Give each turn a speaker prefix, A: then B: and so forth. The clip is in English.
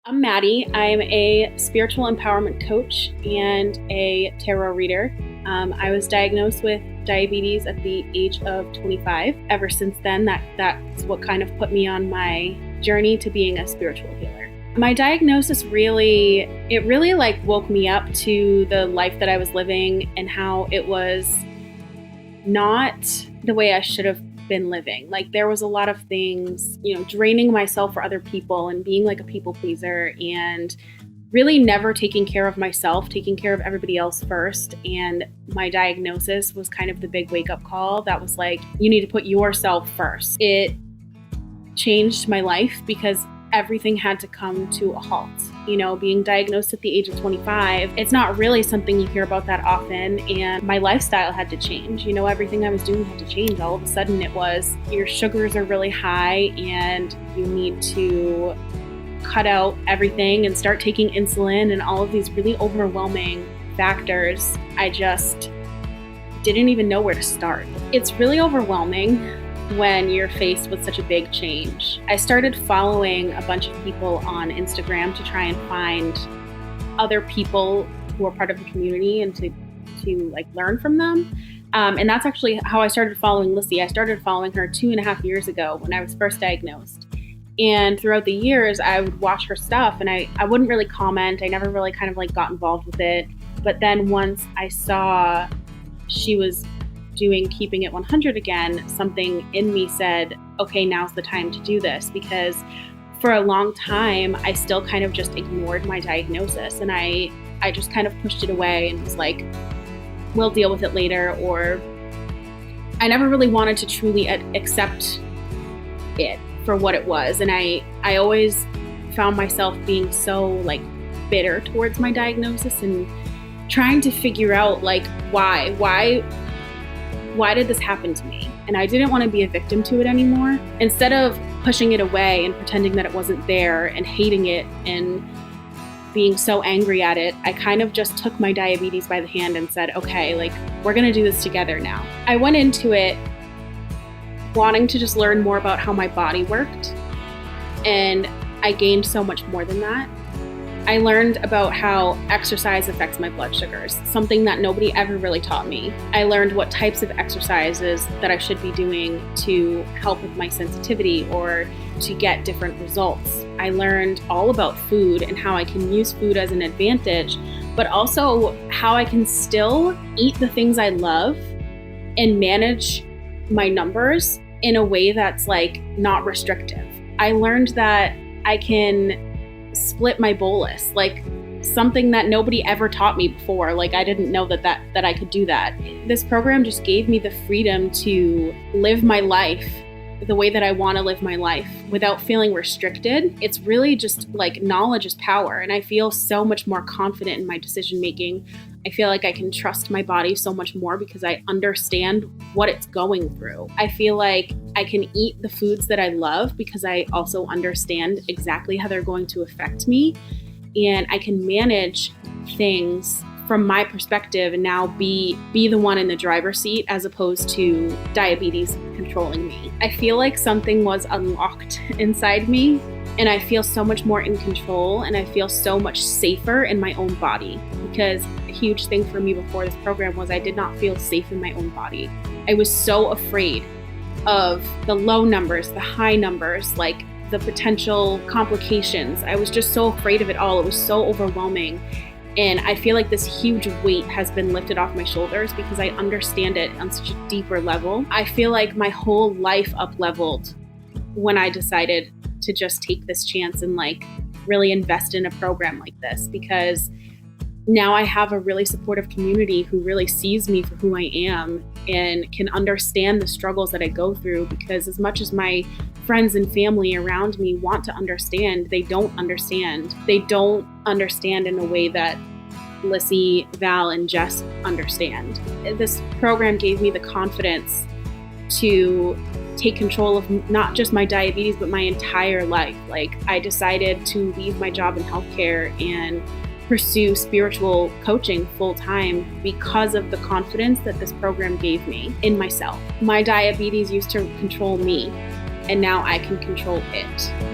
A: I'm Maddie. I'm a spiritual empowerment coach and a tarot reader. I was diagnosed with diabetes at the age of 25. Ever since then, that's what kind of put me on my journey to being a spiritual healer. My diagnosis really woke me up to the life that I was living and how it was not the way I should have been living. Like, there was a lot of things, draining myself for other people and being like a people pleaser and really never taking care of myself, taking care of everybody else first. And my diagnosis was kind of the big wake up call that was like, you need to put yourself first. It changed my life because everything had to come to a halt. Being diagnosed at the age of 25, it's not really something you hear about that often. And my lifestyle had to change. Everything I was doing had to change. All of a sudden it was, your sugars are really high and you need to cut out everything and start taking insulin and all of these really overwhelming factors. I just didn't even know where to start. It's really overwhelming when you're faced with such a big change. I started following a bunch of people on Instagram to try and find other people who are part of the community and to learn from them. And that's actually how I started following Lissy. I started following her 2.5 years ago when I was first diagnosed. And throughout the years, I would watch her stuff and I wouldn't really comment. I never really kind of got involved with it. But then once I saw she was doing Keeping It 100 again, something in me said, okay, now's the time to do this, because for a long time, I still kind of just ignored my diagnosis and I just kind of pushed it away and was like, we'll deal with it later, or I never really wanted to truly accept it for what it was. And I always found myself being so bitter towards my diagnosis and trying to figure out why did this happen to me? And I didn't want to be a victim to it anymore. Instead of pushing it away and pretending that it wasn't there and hating it and being so angry at it, I kind of just took my diabetes by the hand and said, okay, we're going to do this together now. I went into it wanting to just learn more about how my body worked. And I gained so much more than that. I learned about how exercise affects my blood sugars, something that nobody ever really taught me. I learned what types of exercises that I should be doing to help with my sensitivity or to get different results. I learned all about food and how I can use food as an advantage, but also how I can still eat the things I love and manage my numbers in a way that's not restrictive. I learned that I can split my bolus, something that nobody ever taught me before. I didn't know that I could do that. This program just gave me the freedom to live my life the way that I want to live my life without feeling restricted. It's really just knowledge is power. And I feel so much more confident in my decision making. I feel like I can trust my body so much more because I understand what it's going through. I feel like I can eat the foods that I love because I also understand exactly how they're going to affect me. And I can manage things from my perspective and now be the one in the driver's seat as opposed to diabetes controlling me. I feel like something was unlocked inside me and I feel so much more in control and I feel so much safer in my own body, because a huge thing for me before this program was I did not feel safe in my own body. I was so afraid of the low numbers, the high numbers, the potential complications. I was just so afraid of it all. It was so overwhelming. And I feel like this huge weight has been lifted off my shoulders because I understand it on such a deeper level. I feel like my whole life up-leveled when I decided to just take this chance and really invest in a program like this, because now I have a really supportive community who really sees me for who I am and can understand the struggles that I go through, because as much as my friends and family around me want to understand, they don't understand. They don't understand in a way that Lissy, Val, and Jess understand. This program gave me the confidence to take control of not just my diabetes, but my entire life. I decided to leave my job in healthcare and pursue spiritual coaching full time because of the confidence that this program gave me in myself. My diabetes used to control me, and now I can control it.